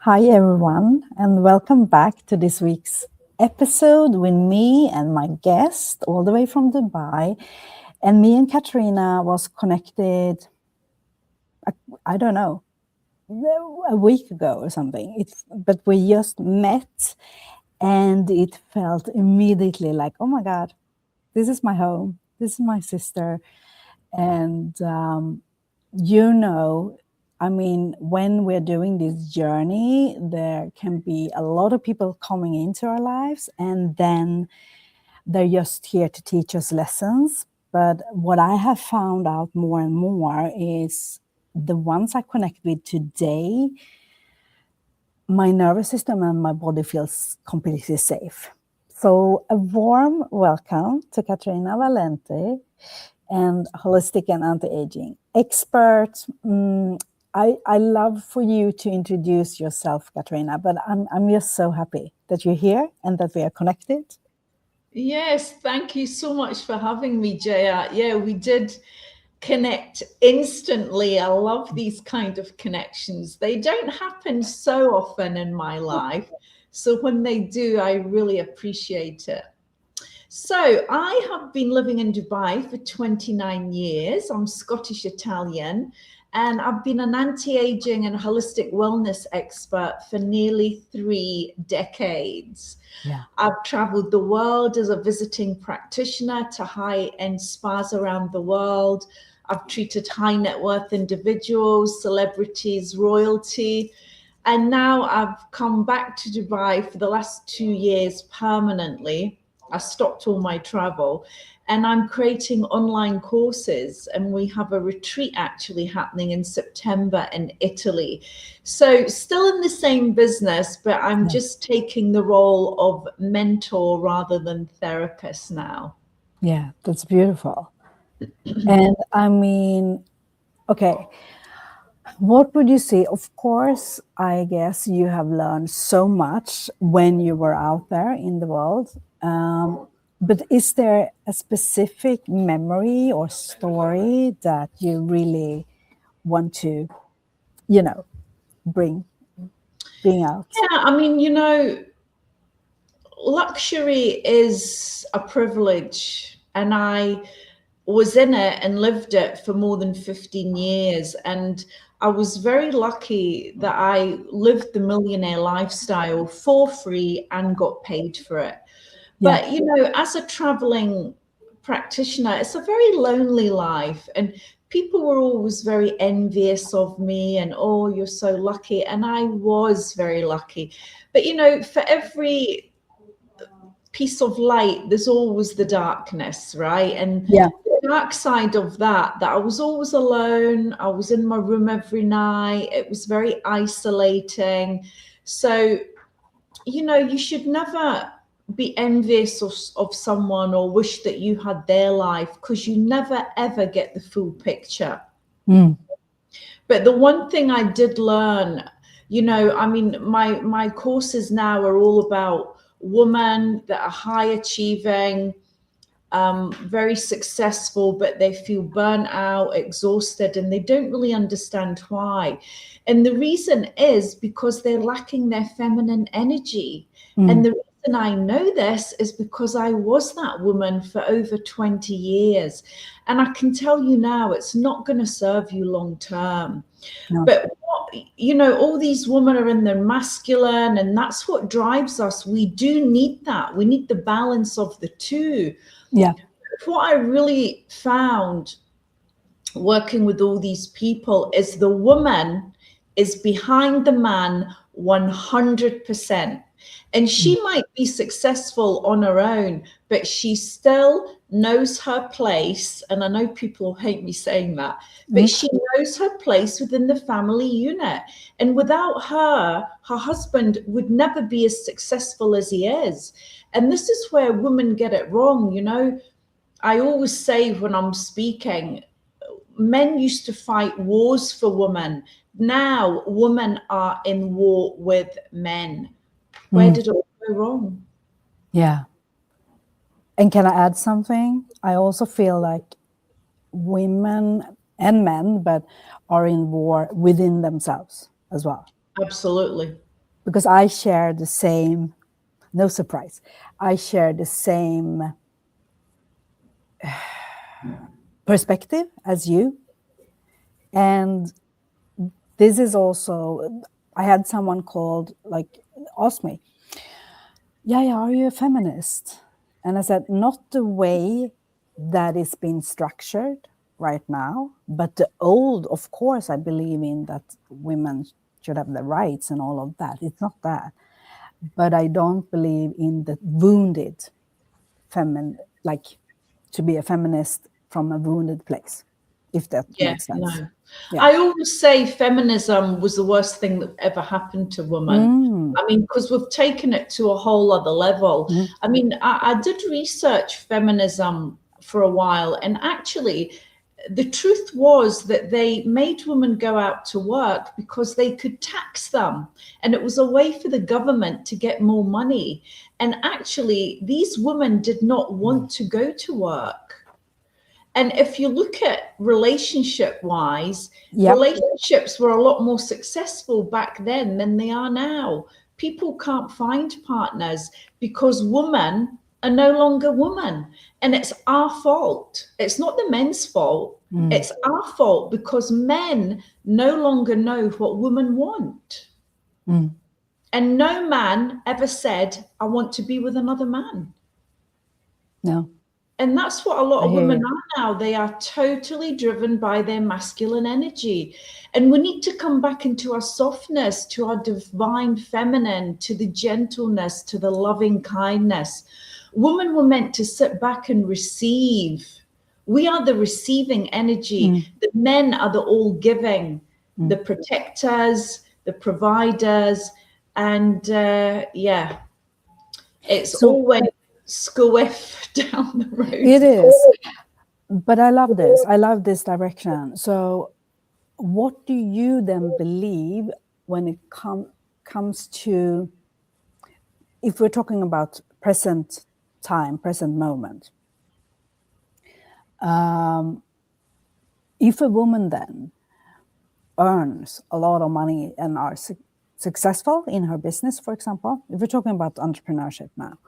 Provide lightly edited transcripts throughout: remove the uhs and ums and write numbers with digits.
Hi, everyone, and welcome back to this week's episode with me and my guest all the way from Dubai. And me and Katrina was connected, I don't know, a week ago or something. But we just met and it felt immediately like, oh my God, this is my home. This is my sister. And, when we're doing this journey, there can be a lot of people coming into our lives, and then they're just here to teach us lessons. But what I have found out more and more is the ones I connect with today, my nervous system and my body feels completely safe. So a warm welcome to Katrina Valente, and holistic and anti-aging expert. I love for you to introduce yourself, Katrina, but I'm just so happy that you're here and that we are connected. Yes, thank you so much for having me, Jaya. Yeah, we did connect instantly. I love these kind of connections. They don't happen so often in my life. So when they do, I really appreciate it. So I have been living in Dubai for 29 years. I'm Scottish Italian, and I've been an anti-aging and holistic wellness expert for nearly 3 decades. Yeah. I've traveled the world as a visiting practitioner to high-end spas around the world. I've treated high net worth individuals, celebrities, royalty. And now I've come back to Dubai for the last 2 years permanently. I stopped all my travel and I'm creating online courses, and we have a retreat actually happening in September in Italy. So still in the same business, but I'm just taking the role of mentor rather than therapist now. Yeah, that's beautiful. And okay, what would you say? Of course, I guess you have learned so much when you were out there in the world. But is there a specific memory or story that you really want to, you know, bring out? Yeah, luxury is a privilege, and I was in it and lived it for more than 15 years. And I was very lucky that I lived the millionaire lifestyle for free and got paid for it. Yeah. But, as a traveling practitioner, it's a very lonely life. And people were always very envious of me and, oh, you're so lucky. And I was very lucky. But, for every piece of light, there's always the darkness, right? And Yeah. the dark side of that I was always alone. I was in my room every night. It was very isolating. So, you should never be envious of someone or wish that you had their life, because you never ever get the full picture. But the one thing I did learn, my courses now are all about women that are high achieving, very successful, but they feel burnt out, exhausted, and they don't really understand why. And the reason is because they're lacking their feminine energy. And the reason I know this is because I was that woman for over 20 years. And I can tell you now, it's not going to serve you long term. No. But all these women are in their masculine, and that's what drives us. We do need that. We need the balance of the two. Yeah. What I really found working with all these people is the woman is behind the man 100%. And she might be successful on her own, but she still knows her place. And I know people hate me saying that, but she knows her place within the family unit. And without her, her husband would never be as successful as he is. And this is where women get it wrong. I always say when I'm speaking, men used to fight wars for women. Now women are in war with men. Where did it all go wrong? Yeah. And can I add something? I also feel like women and men, but are in war within themselves as well. Absolutely. because I share the same, no surprise, I share the same perspective as you. And this is also, I had someone called, like, ask me, yeah, are you a feminist? And I said, not the way that it's been structured right now, but the old, of course, I believe in that women should have the rights and all of that. It's not that. But I don't believe in the wounded like to be a feminist from a wounded place, if that makes sense. No. Yeah. I always say feminism was the worst thing that ever happened to women. I mean, because we've taken it to a whole other level. I mean, I did research feminism for a while, and actually the truth was that they made women go out to work because they could tax them, and it was a way for the government to get more money. And actually these women did not want to go to work. And if you look at relationship-wise, relationships were a lot more successful back then than they are now. People can't find partners because women are no longer women. And it's our fault. It's not the men's fault. It's our fault because men no longer know what women want. And no man ever said, I want to be with another man. No. And that's what a lot of women are now. They are totally driven by their masculine energy. And we need to come back into our softness, to our divine feminine, to the gentleness, to the loving kindness. Women were meant to sit back and receive. We are the receiving energy. The men are the all giving, the protectors, the providers. And it's always squiff down the road. It is. But I love this. I love this direction. So what do you then believe when it comes to, if we're talking about present time, present moment, if a woman then earns a lot of money and are successful in her business, for example, if we're talking about entrepreneurship now,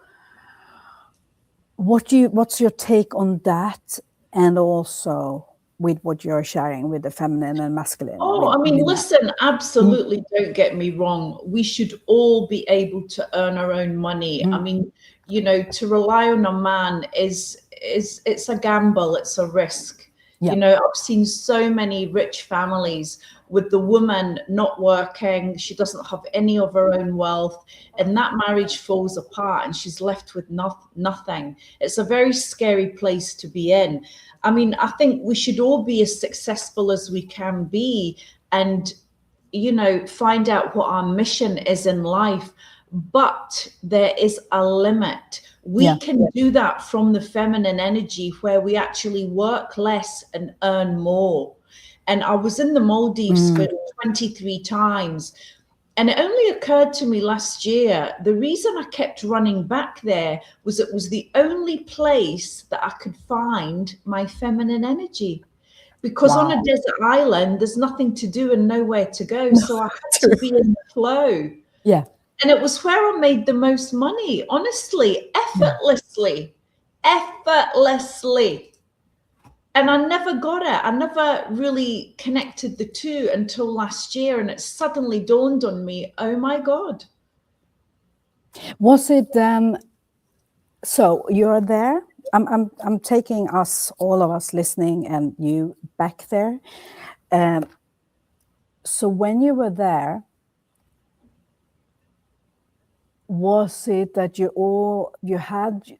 what's your take on that, and also with what you're sharing with the feminine and masculine? I mean, listen, absolutely, don't get me wrong. We should all be able to earn our own money. I mean, you know, to rely on a man it's a gamble, it's a risk. You know, I've seen so many rich families with the woman not working, she doesn't have any of her own wealth, and that marriage falls apart and she's left with nothing. It's a very scary place to be in. I mean, I think we should all be as successful as we can be and, you know, find out what our mission is in life. But there is a limit. We can do that from the feminine energy, where we actually work less and earn more. And I was in the Maldives for 23 times. And it only occurred to me last year, the reason I kept running back there was it was the only place that I could find my feminine energy. Because on a desert island, there's nothing to do and nowhere to go. So I had to be in the flow. Yeah. And it was where I made the most money, honestly, effortlessly. And I never got it. I never really connected the two until last year. And it suddenly dawned on me, oh my God. Was it then, so you're there, I'm taking us, all of us listening and you back there. So when you were there, was it that you had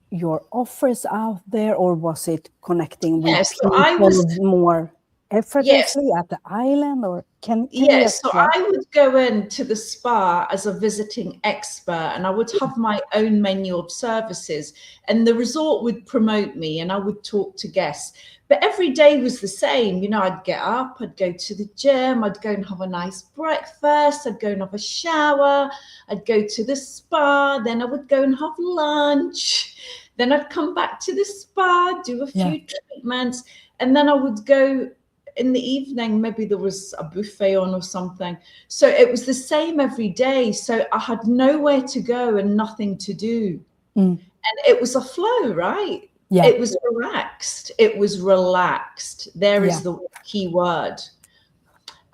your offers out there, or was it connecting with people more effortlessly at the island? Or can you so I would go into the spa as a visiting expert, and I would have my own menu of services, and the resort would promote me and I would talk to guests. But every day was the same. You know, I'd get up, I'd go to the gym, I'd go and have a nice breakfast, I'd go and have a shower, I'd go to the spa, then I would go and have lunch, then I'd come back to the spa, do a few treatments, and then I would go in the evening, maybe there was a buffet on or something. So it was the same every day. So I had nowhere to go and nothing to do. And it was a flow, right? Yeah. It was relaxed. It was relaxed. There is the key word.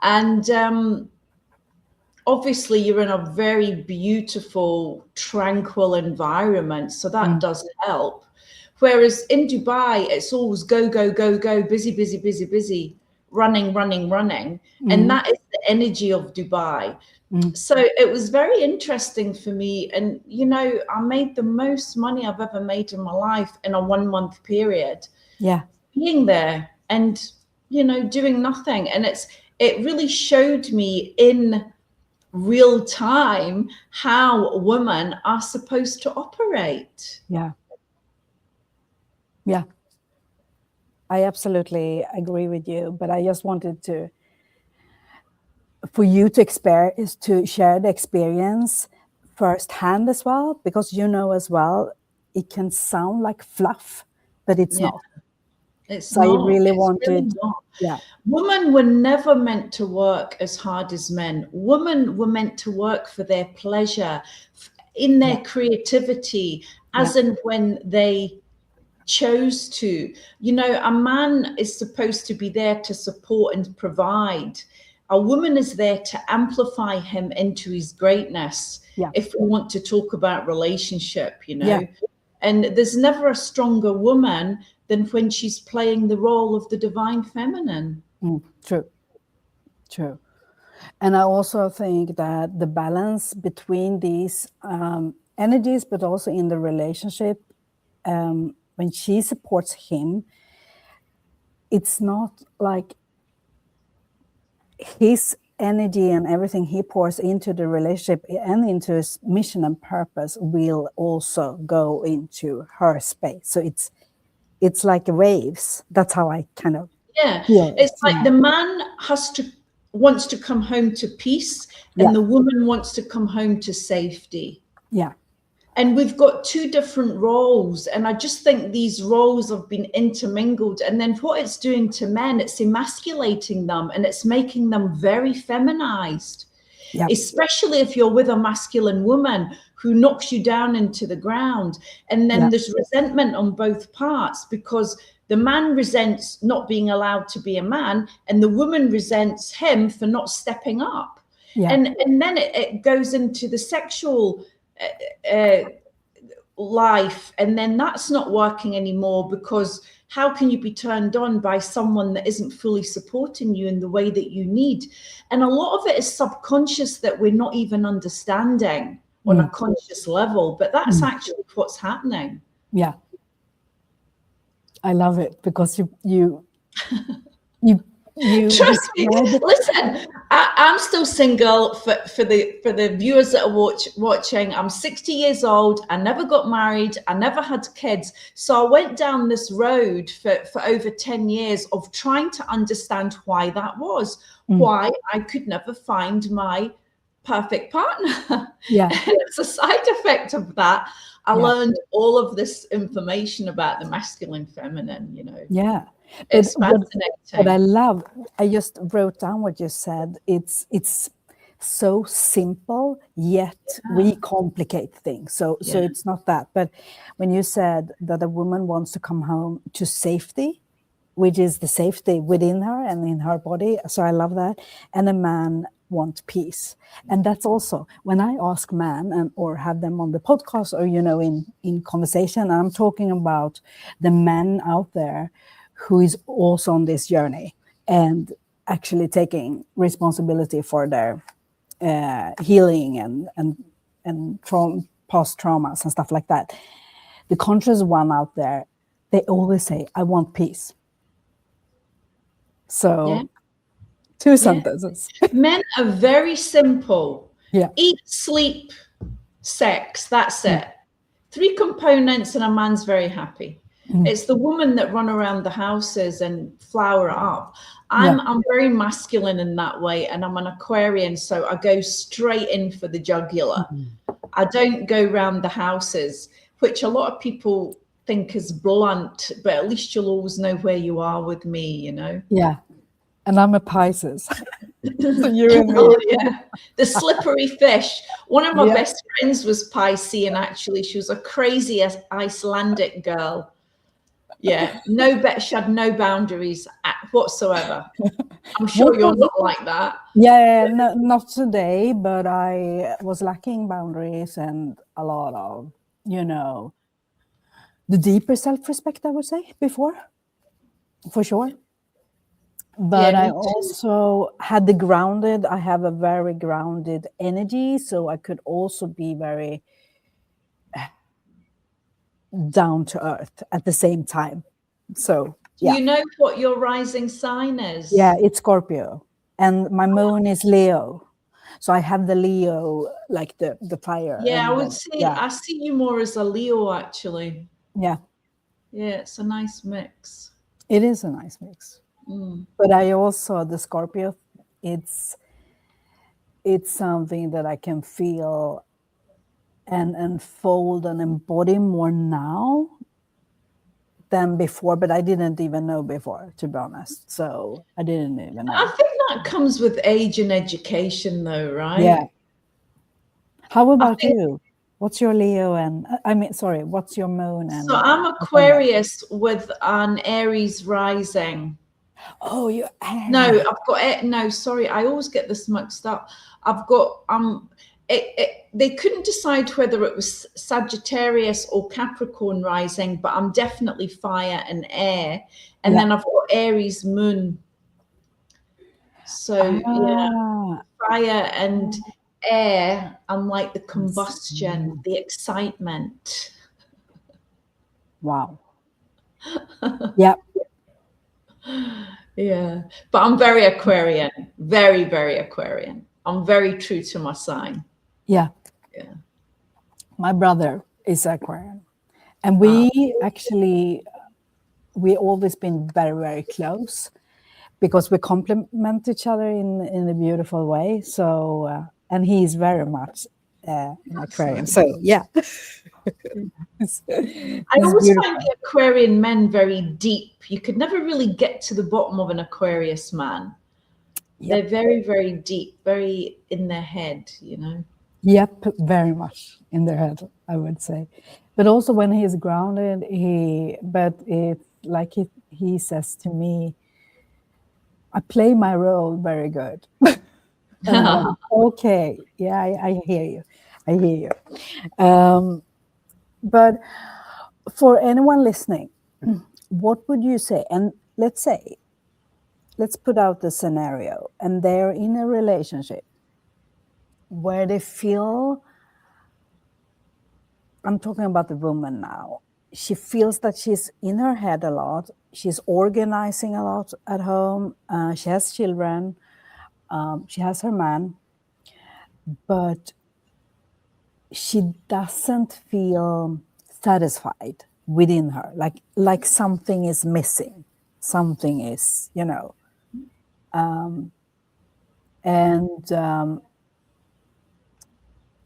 And obviously you're in a very beautiful, tranquil environment. So that does help. Whereas in Dubai, it's always go, go, go, go, busy, busy, busy, busy, running, running, running. And that is the energy of Dubai. So it was very interesting for me. And, you know, I made the most money I've ever made in my life in a 1 month period. Yeah. Being there and, you know, doing nothing. And it really showed me in real time how women are supposed to operate. Yeah. Yeah. I absolutely agree with you, but I just wanted for you to share the experience firsthand as well, because you know as well, it can sound like fluff, but it's not. It's so not. I really It's wanted, really not. yeah. Women were never meant to work as hard as men. Women were meant to work for their pleasure, in their creativity, as in when they chose to. You know, a man is supposed to be there to support and provide. A woman is there to amplify him into his greatness. Yeah. If we want to talk about relationship, you know, and there's never a stronger woman than when she's playing the role of the divine feminine. True. And I also think that the balance between these energies, but also in the relationship, when she supports him, it's not like his energy and everything he pours into the relationship and into his mission and purpose will also go into her space. So it's like waves. That's how I kind of it's like the man wants to come home to peace, and the woman wants to come home to safety. And we've got two different roles. And I just think these roles have been intermingled. And then what it's doing to men, it's emasculating them and it's making them very feminized, especially if you're with a masculine woman who knocks you down into the ground. And then there's resentment on both parts, because the man resents not being allowed to be a man, and the woman resents him for not stepping up. And then it goes into the sexual life, and then that's not working anymore, because how can you be turned on by someone that isn't fully supporting you in the way that you need? And a lot of it is subconscious that we're not even understanding on a conscious level, but that's actually what's happening. I love it, because you trust me. Listen, I'm still single. For the viewers that are watching, I'm 60 years old. I never got married. I never had kids. So I went down this road for over 10 years of trying to understand why that was, why I could never find my perfect partner. It's a side effect of that. I learned all of this information about the masculine, feminine, you know. It's fascinating. But I love, I just wrote down what you said. It's so simple, yet we complicate things. So it's not that. But when you said that a woman wants to come home to safety, which is the safety within her and in her body. So I love that. And a man wants peace. And that's also when I ask men or have them on the podcast, or, you know, in conversation, I'm talking about the men out there who is also on this journey and actually taking responsibility for their healing and past traumas and stuff like that. The conscious one out there, they always say, I want peace. So 2 sentences. Men are very simple. Eat, sleep, sex, that's it. 3 components, and a man's very happy. It's the woman that run around the houses and flower up. I'm very masculine in that way, and I'm an Aquarian, so I go straight in for the jugular. I don't go round the houses, which a lot of people think is blunt, but at least you'll always know where you are with me, you know. And I'm a Pisces. So you and me. Oh, yeah. The slippery fish. One of my Yeah. best friends was Piscean, actually. She was a crazy Icelandic girl. Yeah, she had no boundaries whatsoever. I'm sure you're not like that. Yeah, no, not today, but I was lacking boundaries and a lot of, the deeper self-respect, I would say, before, for sure. But Yeah, I me too. also had I have a very grounded energy, so I could also be very down to earth at the same time. So, Do yeah. you know what your rising sign is? Yeah, it's Scorpio. And my moon is Leo. So I have the Leo, like the fire. Yeah, I And would say yeah, I see you more as a Leo, actually. yeah, Yeah, it's a nice mix. it is a nice mix. But I also, the Scorpio, it's something that I can feel and unfold and embody more now than before, but I didn't even know before, to be honest. So I didn't even know. I think that comes with age and education, though, right? Yeah. How about you? What's your Leo what's your moon? So I'm Aquarius with an Aries rising. Oh, you No, I've got it. No, sorry, I always get this mixed up. I've got they couldn't decide whether it was Sagittarius or Capricorn rising, but I'm definitely fire and air. And then I've got Aries moon. So yeah, fire and air, I'm like the combustion, the excitement. Wow. Yeah. Yeah, but I'm very Aquarian, very, very Aquarian. I'm very true to my sign. Yeah. Yeah. My brother is Aquarian. And we always been very, very close because we complement each other in a beautiful way. So, and he's very much an Aquarian. Nice. So, yeah. I always find the Aquarian men very deep. You could never really get to the bottom of an Aquarius man. Yep. They're very, very deep, very in their head, Yep, very much in their head, I would say. But also when he's grounded, it's like he says to me, I play my role very good. Like, okay, yeah, I hear you. I hear you. But for anyone listening, what would you say? And let's put out the scenario, and they're in a relationship where they feel, I'm talking about the woman now, she feels that she's in her head a lot. She's organizing a lot at home. She has children. She has her man. But she doesn't feel satisfied within her. Like something is missing. Something is,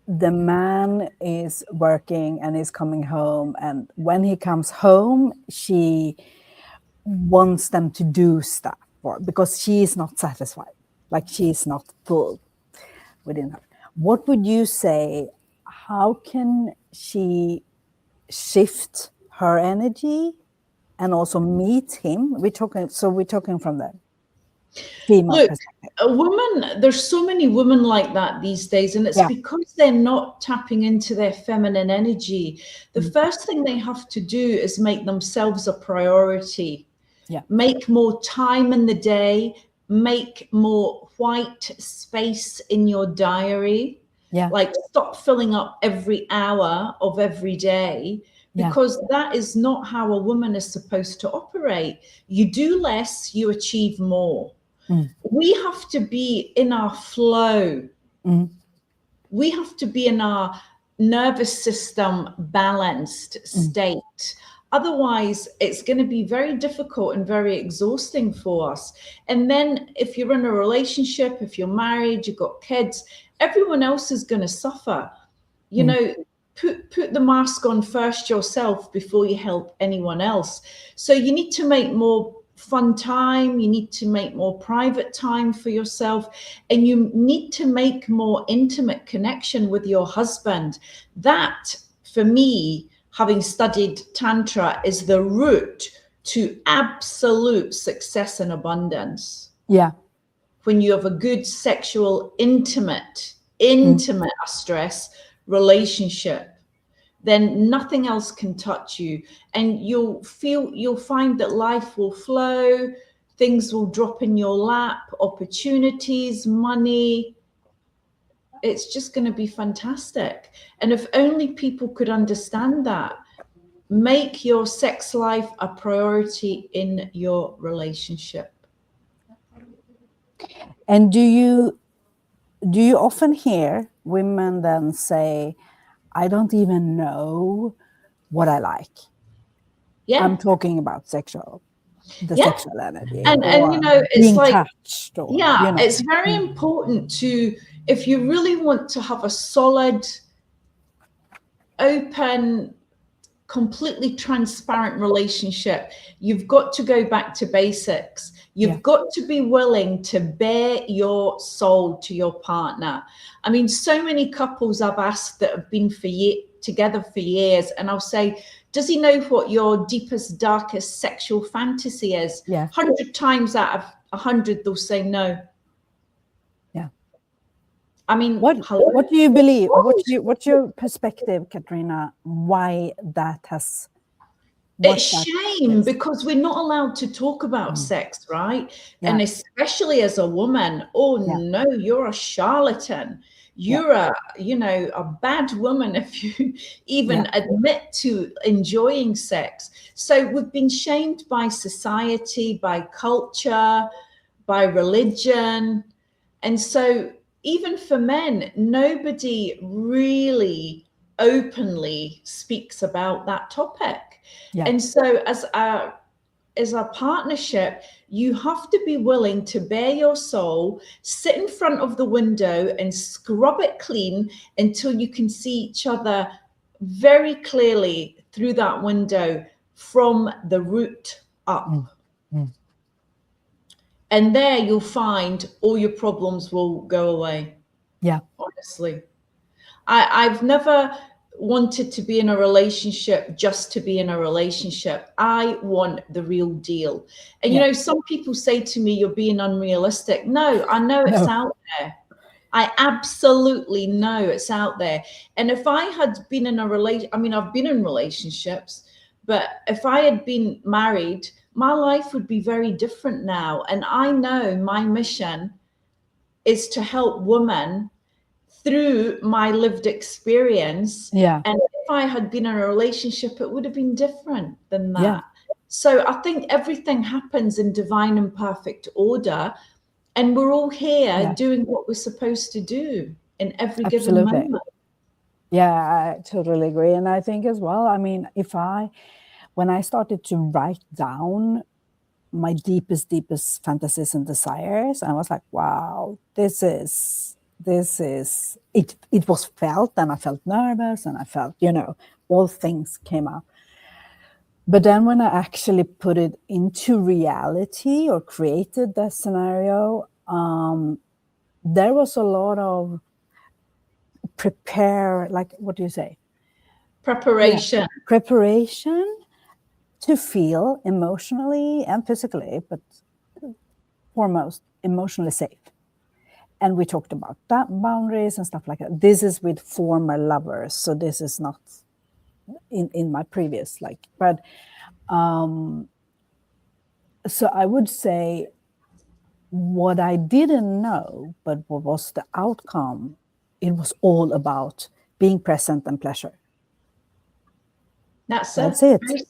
the man is working and is coming home, and when he comes home, she wants them to do stuff because she is not satisfied, like she is not full within her. What would you say? How can she shift her energy and also meet him? We're talking from the female perspective. A woman, there's so many women like that these days, and it's because they're not tapping into their feminine energy. The first thing they have to do is make themselves a priority. Yeah. Make more time in the day, make more white space in your diary. Yeah. Like stop filling up every hour of every day, because that is not how a woman is supposed to operate. You do less, you achieve more. We have to be in our flow. We have to be in our nervous system balanced state. Otherwise, it's going to be very difficult and very exhausting for us. And then if you're in a relationship, if you're married, you've got kids, everyone else is going to suffer. Put the mask on first yourself before you help anyone else. So you need to make more fun time. You need to make more private time for yourself, and you need to make more intimate connection with your husband. That, for me, having studied Tantra, is the route to absolute success and abundance. Yeah. When you have a good sexual, intimate, I stress, relationship, then nothing else can touch you. And you'll find that life will flow, things will drop in your lap, opportunities, money. It's just going to be fantastic. And if only people could understand that. Make your sex life a priority in your relationship. And do you often hear women then say, I don't even know what I like? Yeah. I'm talking about sexual energy, and you know, it's being like touched, or, yeah, you know. it's very important to, if you really want to have a solid, open, completely transparent relationship, you've got to go back to basics. You've got to be willing to bare your soul to your partner. I mean, so many couples I've asked that have been together for years, and I'll say, does he know what your deepest, darkest sexual fantasy is? 100 times out of 100, they'll say no. Yeah. I mean, what do you believe? What's your perspective, Katrina? Why that has? It's shame, because we're not allowed to talk about sex, right? And especially as a woman, no, you're a charlatan. You're a bad woman if you even admit to enjoying sex. So we've been shamed by society, by culture, by religion. And so even for men, nobody really openly speaks about that topic. And so as a partnership, you have to be willing to bare your soul, sit in front of the window and scrub it clean until you can see each other very clearly through that window from the root up. And there you'll find all your problems will go away. Yeah. Honestly. I've never wanted to be in a relationship just to be in a relationship. I want the real deal. And, you know, some people say to me, you're being unrealistic. No, I know it's out there. I absolutely know it's out there. And if I had been in a I've been in relationships, but if I had been married, my life would be very different now. And I know my mission is to help women through my lived experience. Yeah. And if I had been in a relationship, it would have been different than that. Yeah. So I think everything happens in divine and perfect order. And we're all here doing what we're supposed to do in every given moment. Yeah, I totally agree. And I think as well, I mean, when I started to write down my deepest fantasies and desires, I was like, wow, this is it. It was felt, and I felt nervous, and I felt, you know, all things came up. But then when I actually put it into reality or created that scenario, there was a lot of what do you say? Preparation. Preparation to feel emotionally and physically, but foremost, emotionally safe. And we talked about that boundaries and stuff like that. This is with former lovers, so this is not in my previous but so I would say what I didn't know, but what was the outcome, it was all about being present and pleasure. That's it.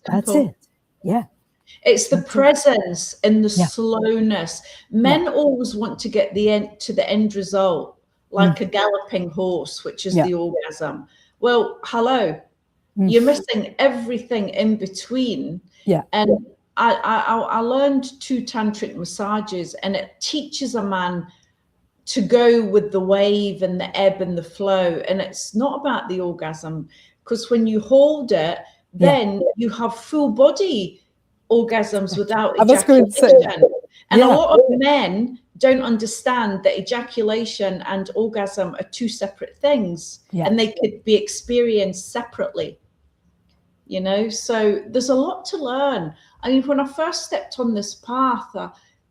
That's it. Yeah. It's the presence and the slowness. Men always want to get to the end result, like a galloping horse, which is the orgasm. Well, hello, you're missing everything in between. Yeah. And I learned 2 tantric massages, and it teaches a man to go with the wave and the ebb and the flow. And it's not about the orgasm, because when you hold it, then you have full body orgasms without I was going to say ejaculation. And a yeah. lot of men don't understand that ejaculation and orgasm are two separate things, Yeah. and they could be experienced separately. You know, so there's a lot to learn. I mean, when I first stepped on this path,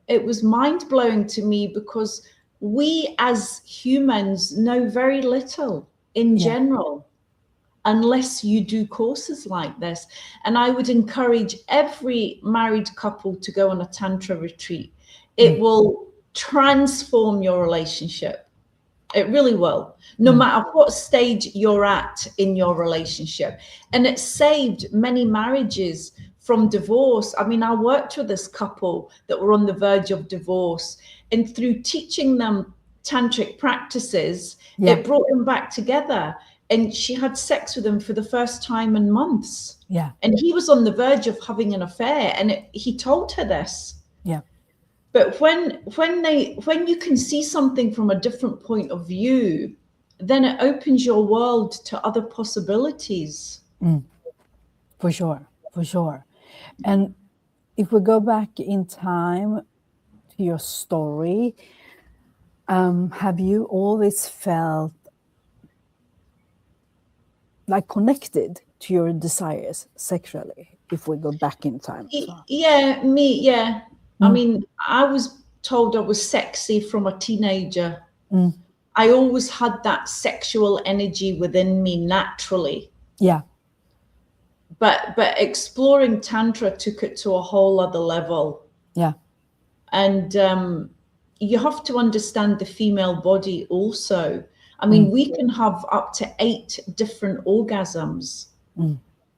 it was mind-blowing to me, because we as humans know very little in Yeah. general, unless you do courses like this. And I would encourage every married couple to go on a tantra retreat. It will transform your relationship. It really will, no matter what stage you're at in your relationship. And it saved many marriages from divorce. I mean, I worked with this couple that were on the verge of divorce, and through teaching them tantric practices, it brought them back together. And she had sex with him for the first time in months. Yeah. And he was on the verge of having an affair, and he told her this. Yeah. But when you can see something from a different point of view, then it opens your world to other possibilities. For sure. For sure. And if we go back in time to your story, have you always felt like connected to your desires sexually, if we go back in time? Yeah. I mean, I was told I was sexy from a teenager. I always had that sexual energy within me naturally. Yeah. But exploring Tantra took it to a whole other level. Yeah. And you have to understand the female body also. I mean, we can have up to 8 different orgasms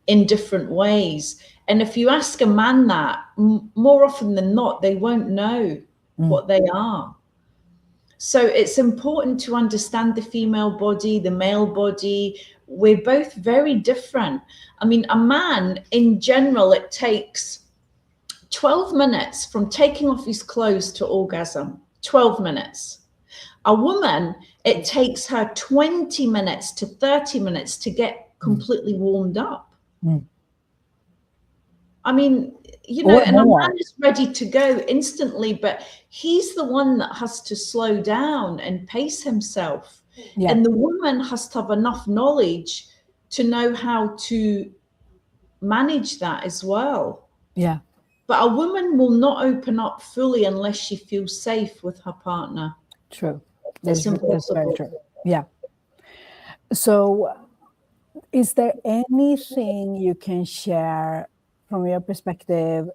in different ways. And if you ask a man that, more often than not, they won't know what they are. So it's important to understand the female body, the male body. We're both very different. I mean, a man in general, it takes 12 minutes from taking off his clothes to orgasm. 12 minutes. A woman, it takes her 20 minutes to 30 minutes to get completely warmed up. I mean, you know, and a man is ready to go instantly, but he's the one that has to slow down and pace himself. Yeah. And the woman has to have enough knowledge to know how to manage that as well. Yeah. But a woman will not open up fully unless she feels safe with her partner. True. That's very true. Yeah. So is there anything you can share from your perspective,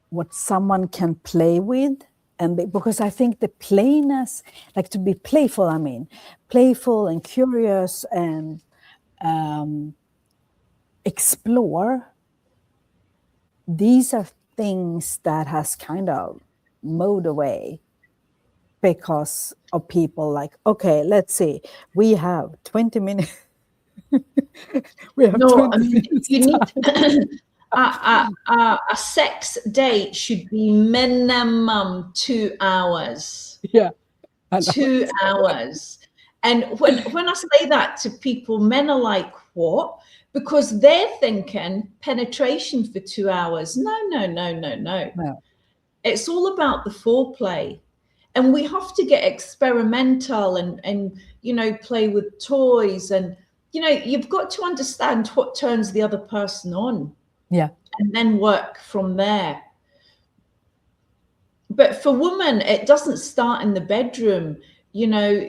what someone can play with? And because I think the playness, like to be playful, I mean, playful and curious and explore, these are things that has kind of mowed away because of people like, okay, let's see, we have 20 minutes. We have 20 minutes. You need a sex date should be minimum 2 hours. Yeah. 2 hours. And when I say that to people, men are like, what? Because they're thinking penetration for 2 hours. No. It's all about the foreplay. And we have to get experimental and you know, play with toys. And, you know, you've got to understand what turns the other person on. Yeah. And then work from there. But for women, it doesn't start in the bedroom. You know,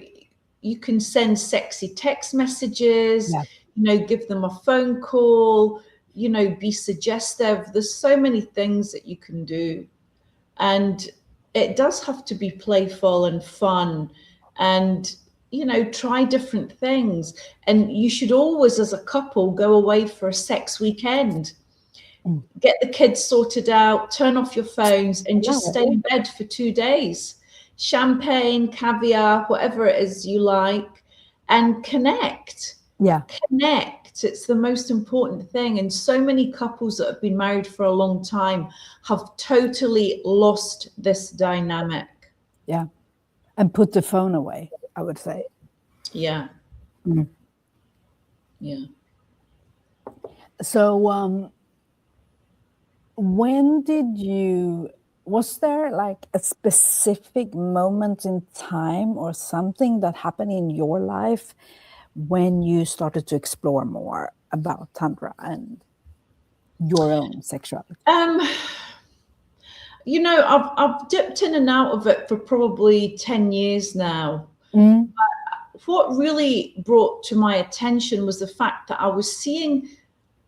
you can send sexy text messages, you know, give them a phone call, you know, be suggestive. There's so many things that you can do. And it does have to be playful and fun and, you know, try different things. And you should always, as a couple, go away for a sex weekend. Get the kids sorted out, turn off your phones and just stay in bed for 2 days. Champagne, caviar, whatever it is you like, and connect. Yeah. Connect. It's the most important thing. And so many couples that have been married for a long time have totally lost this dynamic. Yeah. And put the phone away, I would say. Yeah. Yeah. So when was there like a specific moment in time or something that happened in your life when you started to explore more about Tantra and your own sexuality? You know, I've dipped in and out of it for probably 10 years now. Mm. What really brought to my attention was the fact that I was seeing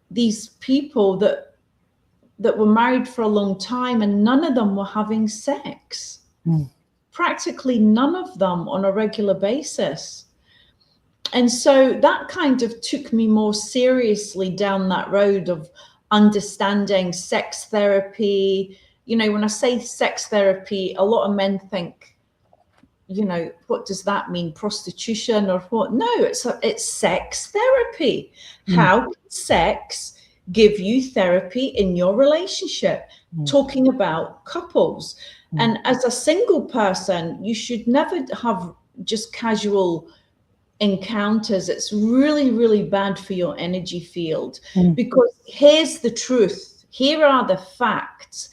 these people that were married for a long time, and none of them were having sex. Mm. Practically none of them on a regular basis. And so that kind of took me more seriously down that road of understanding sex therapy. You know, when I say sex therapy, a lot of men think, you know, what does that mean? Prostitution or what? No, it's sex therapy. How can sex give you therapy in your relationship? Talking about couples. And as a single person, you should never have just casual encounters. It's really, really bad for your energy field, because here's the truth. Here are the facts.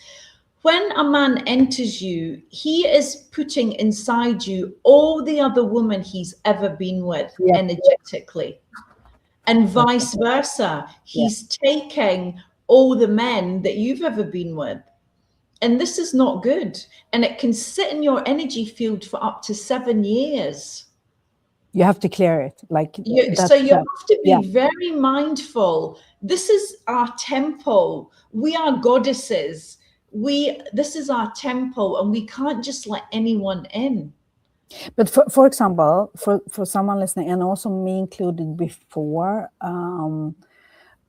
When a man enters you, he is putting inside you all the other women he's ever been with energetically, and vice versa. He's taking all the men that you've ever been with. And this is not good. And it can sit in your energy field for up to 7 years. You have to clear it. So you have to be very mindful. This is our temple. We are goddesses. This is our temple, and we can't just let anyone in. But for example, for someone listening, and also me included before,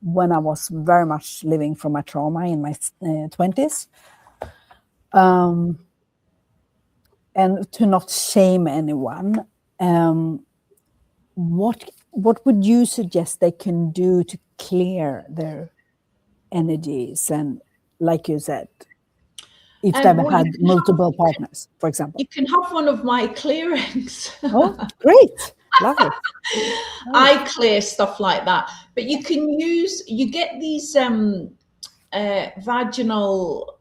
when I was very much living from my trauma in my 20s, and to not shame anyone, what would you suggest they can do to clear their energies? And like you said, if they've had multiple partners, for example. You can have one of my clearings. Oh, great. Love it. I clear stuff like that. But you get these vaginal,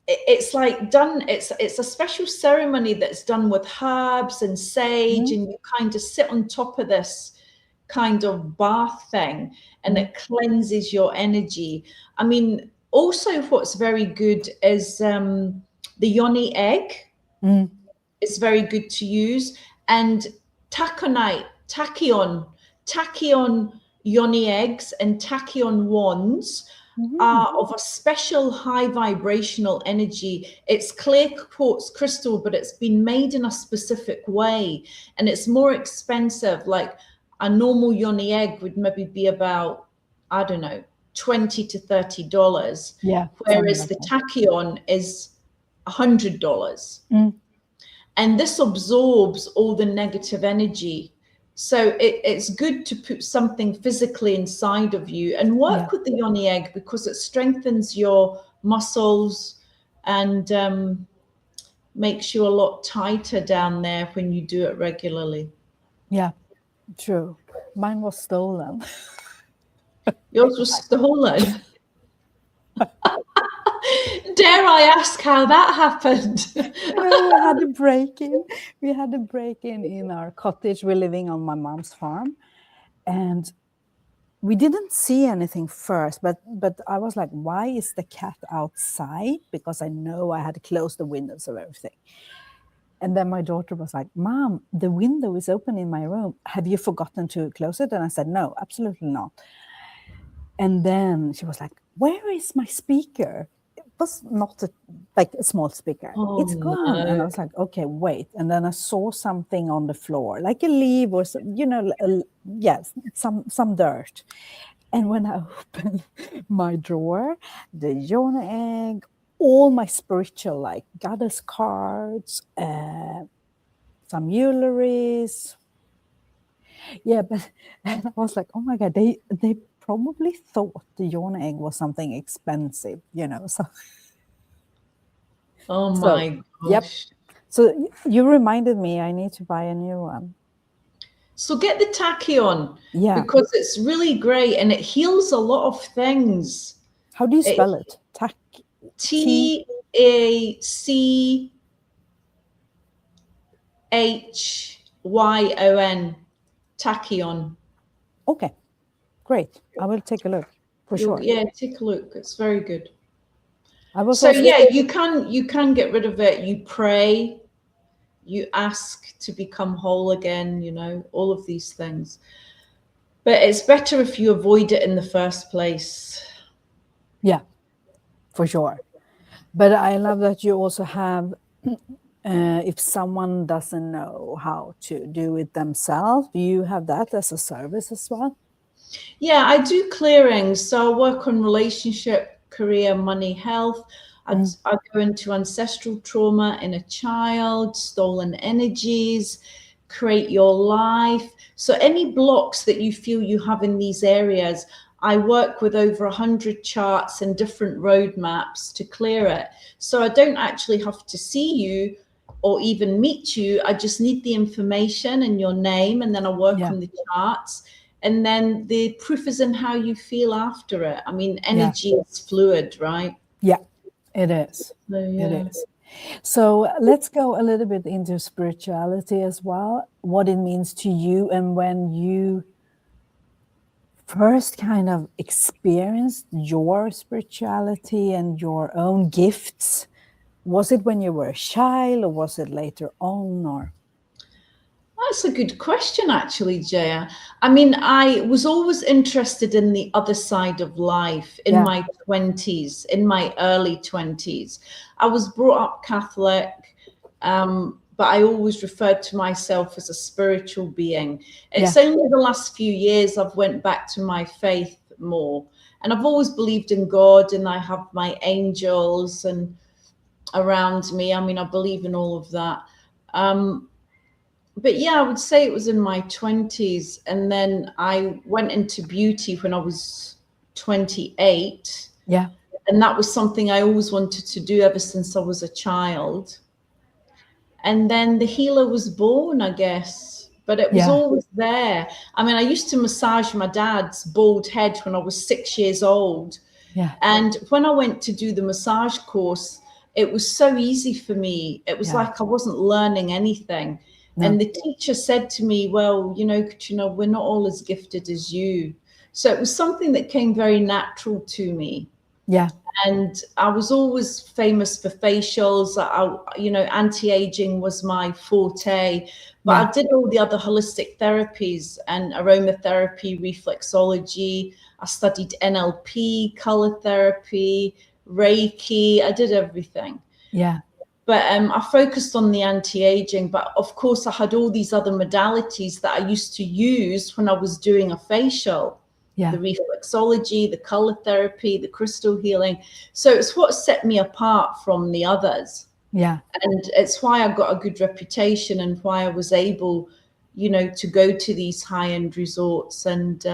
it's like done, it's a special ceremony that's done with herbs and sage, and you kind of sit on top of this kind of bath thing, and it cleanses your energy. I mean, also what's very good is the yoni egg. It's very good to use. And tachyon yoni eggs and tachyon wands are of a special high vibrational energy. It's clear quartz crystal, but it's been made in a specific way, and it's more expensive. Like a normal yoni egg would maybe be about, I don't know, $20 to $30. Whereas the tachyon is $100. And this absorbs all the negative energy. So it's good to put something physically inside of you and work with the yoni egg, because it strengthens your muscles and makes you a lot tighter down there when you do it regularly. Yeah, true. Mine was stolen. Yours was stolen? Dare I ask how that happened? We had a break-in. We had a break-in in our cottage. We're living on my mom's farm, and we didn't see anything first. But I was like, "Why is the cat outside?" Because I know I had closed the windows of everything. And then my daughter was like, "Mom, the window is open in my room. Have you forgotten to close it?" And I said, "No, absolutely not." And then she was like, "Where is my speaker?" It was not a small speaker. It's gone. No. And I was like, "Okay, wait." And then I saw something on the floor, like a leaf or some, some dirt. And when I opened my drawer, the yoni egg, all my spiritual, like goddess cards, some jewelries. Yeah, but and I was like, "Oh my God, they probably thought the yoni egg was something expensive, So, oh my gosh. Yep. So you reminded me I need to buy a new one. So get the tachyon, because it's really great and it heals a lot of things. How do you spell it? Tachyon. Tachyon. Okay, great. I will take a look for sure. Yeah, take a look. It's very good. I was So also yeah, you can get rid of it. You pray, you ask to become whole again, you know, all of these things. But it's better if you avoid it in the first place. yeah, for sure. But I love that you also have, if someone doesn't know how to do it themselves, you have that as a service as well. Yeah, I do clearings. So I work on relationship, career, money, health. I go into ancestral trauma in a child, stolen energies, create your life. So any blocks that you feel you have in these areas, I work with over 100 charts and different roadmaps to clear it. So I don't actually have to see you or even meet you. I just need the information and your name, and then I work on the charts. And then the proof is in how you feel after it. I mean, energy is fluid, right? Yeah, it is. So, yeah. It is. So let's go a little bit into spirituality as well, what it means to you, and when you first kind of experienced your spirituality and your own gifts. Was it when you were a child, or was it later on, or? That's a good question, actually, Jaya. I mean, I was always interested in the other side of life in my 20s, in my early 20s. I was brought up Catholic, but I always referred to myself as a spiritual being. It's only the last few years I've went back to my faith more. And I've always believed in God, and I have my angels and around me. I mean, I believe in all of that. But yeah, I would say it was in my 20s. And then I went into beauty when I was 28. Yeah. And that was something I always wanted to do ever since I was a child. And then the healer was born, I guess, but it was always there. I mean, I used to massage my dad's bald head when I was 6 years old. Yeah. And when I went to do the massage course, it was so easy for me. It was like I wasn't learning anything. No. And the teacher said to me, well, you know, Katrina, we're not all as gifted as you. So it was something that came very natural to me. Yeah. And I was always famous for facials. You know, anti-aging was my forte. But I did all the other holistic therapies and aromatherapy, reflexology. I studied NLP, color therapy, Reiki. I did everything. Yeah. But I focused on the anti-aging. But of course, I had all these other modalities that I used to use when I was doing a facial. Yeah. The reflexology, the color therapy, the crystal healing. So it's what set me apart from the others. Yeah. And it's why I got a good reputation and why I was able, you know, to go to these high-end resorts and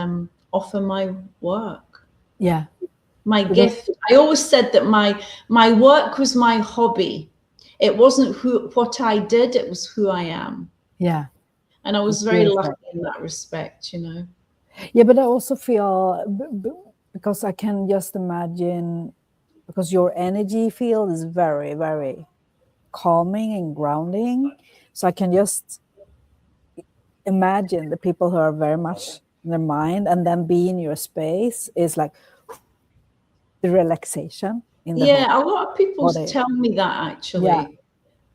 offer my work. Yeah. My gift. I always said that my work was my hobby. It wasn't what I did, it was who I am. Yeah. And I was very lucky in that respect, you know. Yeah, but I also feel, because I can just imagine, because your energy field is very, very calming and grounding. So I can just imagine the people who are very much in their mind, and then be in your space is like the relaxation in the a lot of people tell me that, actually. Yeah.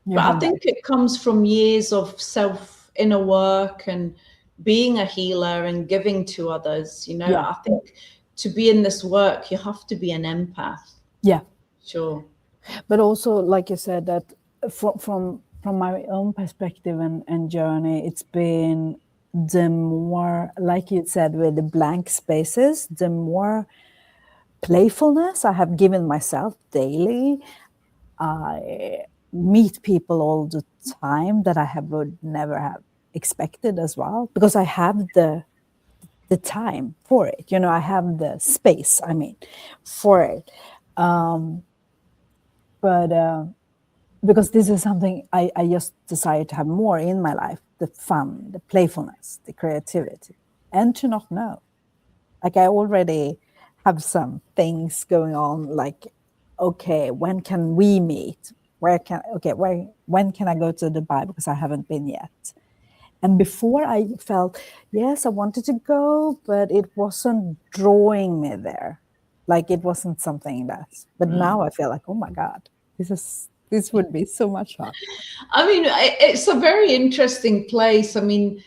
But I think it comes from years of inner work and being a healer and giving to others. You know, I think to be in this work, you have to be an empath. Yeah. Sure. But also, like you said, that from my own perspective and journey, it's been the more, like you said, with the blank spaces, the more playfulness I have given myself daily. I meet people all the time that I would never have expected as well, because I have the time for it. You know, I have the space, I mean, for it. But because this is something I just decided to have more in my life, the fun, the playfulness, the creativity, and to not know. Like I already have some things going on, like, okay, when can we meet? When can I go to Dubai, because I haven't been yet? And before, I felt, yes, I wanted to go, but it wasn't drawing me there. Like, it wasn't something that. But now I feel like, oh my God, this would be so much fun. I mean, it's a very interesting place. I mean,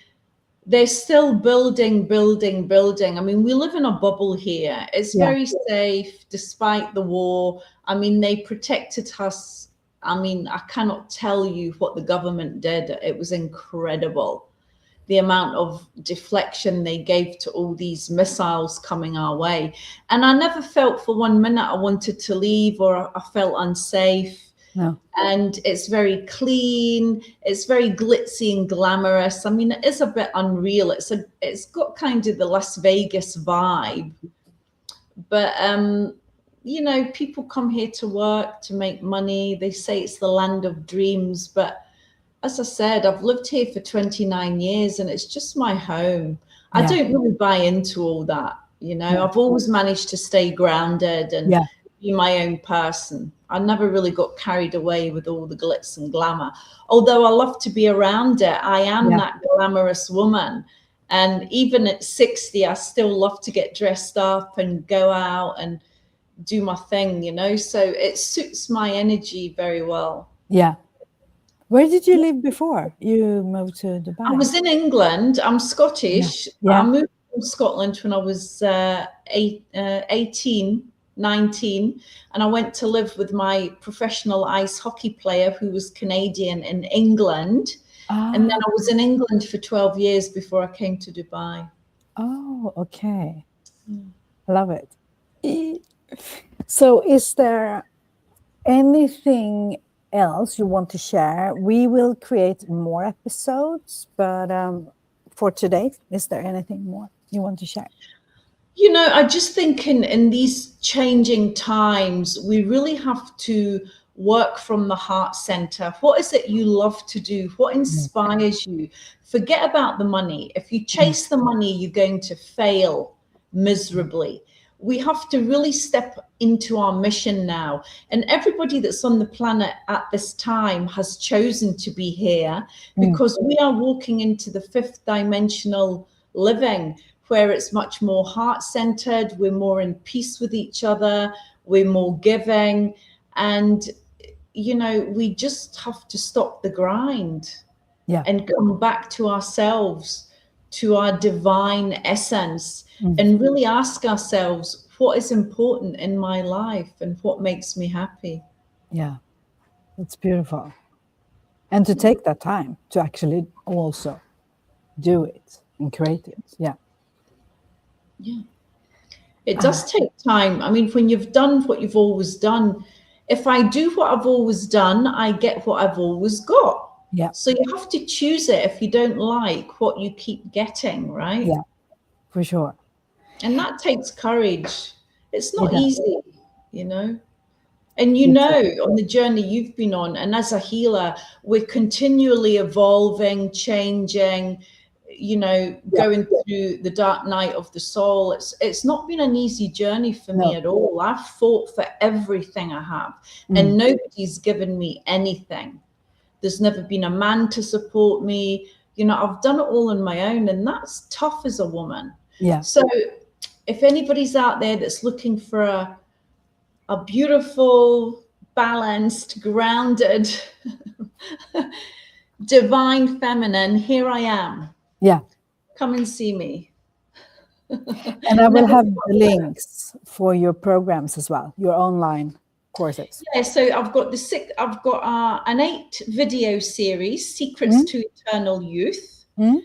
they're still building. I mean, we live in a bubble here. It's very safe despite the war. I mean, they protected us. I mean, I cannot tell you what the government did. It was incredible. The amount of deflection they gave to all these missiles coming our way. And I never felt for 1 minute I wanted to leave or I felt unsafe. No. And it's very clean. It's very glitzy and glamorous. I mean, it is a bit unreal. It's got kind of the Las Vegas vibe. But you know, people come here to work, to make money. They say it's the land of dreams. But as I said, I've lived here for 29 years and it's just my home. I don't really buy into all that. You know, I've always managed to stay grounded and be my own person. I never really got carried away with all the glitz and glamour. Although I love to be around it, I am that glamorous woman. And even at 60, I still love to get dressed up and go out and do my thing, you know. So it suits my energy very well. Yeah. Where did you live before you moved to Dubai? I was in England. I'm Scottish. I moved from Scotland when I was 18, 19, and I went to live with my professional ice hockey player who was Canadian in England. And then I was in England for 12 years before I came to Dubai. Oh, okay. Love it. So is there anything else you want to share? We will create more episodes, but for today, is there anything more you want to share? You know, I just think in these changing times, we really have to work from the heart center. What is it you love to do? What inspires you? Forget about the money. If you chase the money, you're going to fail miserably. We have to really step into our mission now. And everybody that's on the planet at this time has chosen to be here because we are walking into the 5th dimensional living, where it's much more heart-centered, we're more in peace with each other, we're more giving. And, you know, we just have to stop the grind and come back to ourselves, to our divine essence, and really ask ourselves, what is important in my life and what makes me happy? Yeah, it's beautiful. And to take that time to actually also do it and create it. Yeah. It does take time. I mean, when you've done what you've always done, if I do what I've always done, I get what I've always got. Yeah. So you have to choose it if you don't like what you keep getting, right? Yeah, for sure. And that takes courage. It's not easy, you know. And you know, on the journey you've been on, and as a healer, we're continually evolving, changing, you know, going through the dark night of the soul. It's not been an easy journey for me at all. I've fought for everything I have, and nobody's given me anything. There's never been a man to support me. You know, I've done it all on my own, and that's tough as a woman. Yeah. So if anybody's out there that's looking for a beautiful, balanced, grounded, divine feminine, here I am. Yeah. Come and see me. And I will have the links for your programs as well, your online courses. Yeah, so I've got an 8-video series, Secrets to Eternal Youth. And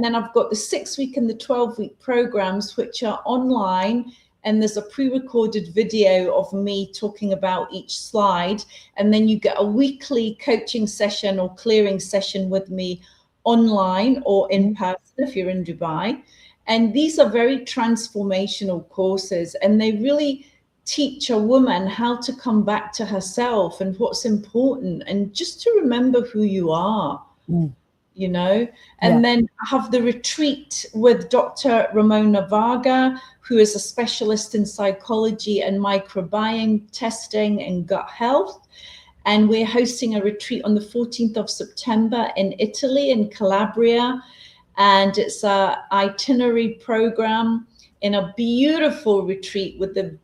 then I've got the 6-week and the 12-week programs, which are online. And there's a pre-recorded video of me talking about each slide. And then you get a weekly coaching session or clearing session with me online or in person if you're in Dubai. And these are very transformational courses. And they really teach a woman how to come back to herself and what's important and just to remember who you are. you know. And then I have the retreat with Dr. Ramona Varga, who is a specialist in psychology and microbiome testing and gut health. And we're hosting a retreat on the 14th of September in Italy, in Calabria. And it's an itinerary program in a beautiful retreat with the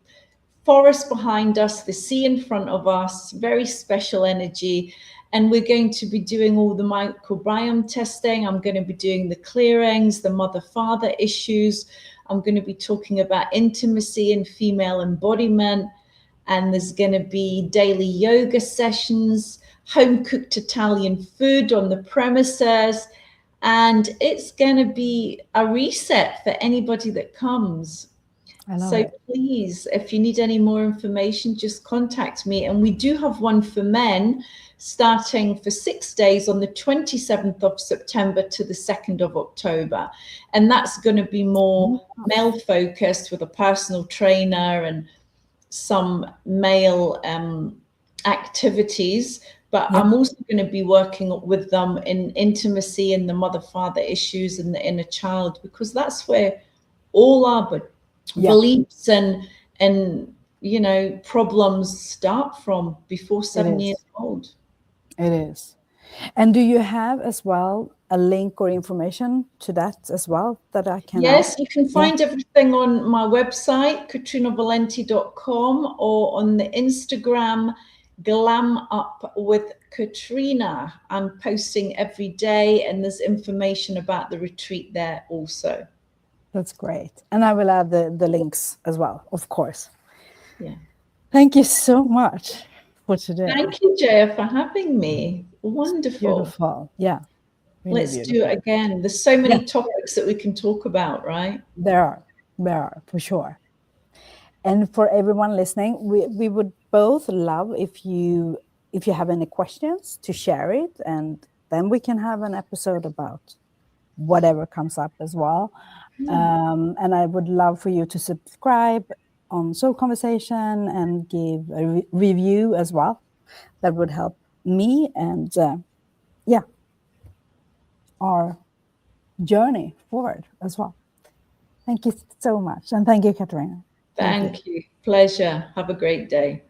forest behind us, the sea in front of us, very special energy. And we're going to be doing all the microbiome testing. I'm going to be doing the clearings, the mother-father issues. I'm going to be talking about intimacy and female embodiment. And there's going to be daily yoga sessions, home-cooked Italian food on the premises. And it's going to be a reset for anybody that comes. So please, if you need any more information, just contact me. And we do have one for men starting for 6 days on the 27th of September to the 2nd of October. And that's going to be more male focused with a personal trainer and some male activities. But I'm also going to be working with them in intimacy and the mother-father issues and the inner child, because that's where all our beliefs and you know, problems start from before 7 years old. It is. And do you have as well a link or information to that as well that I can? Yes, you can find everything on my website, katrinavalente.com, or on the Instagram, Glam Up with Katrina. I'm posting every day, and there's information about the retreat there also. That's great. And I will add the links as well, of course. Yeah. Thank you so much for today. Thank you, Jaya, for having me. Wonderful. Beautiful. Yeah. Really Let's beautiful. Do it again. There's so many topics that we can talk about, right? There are, for sure. And for everyone listening, we would both love if you have any questions to share it, and then we can have an episode about whatever comes up as well. And I would love for you to subscribe on Soul Conversation and give a review as well. That would help me and our journey forward as well. Thank you so much. And thank you, Katrina. Thank you. Pleasure. Have a great day.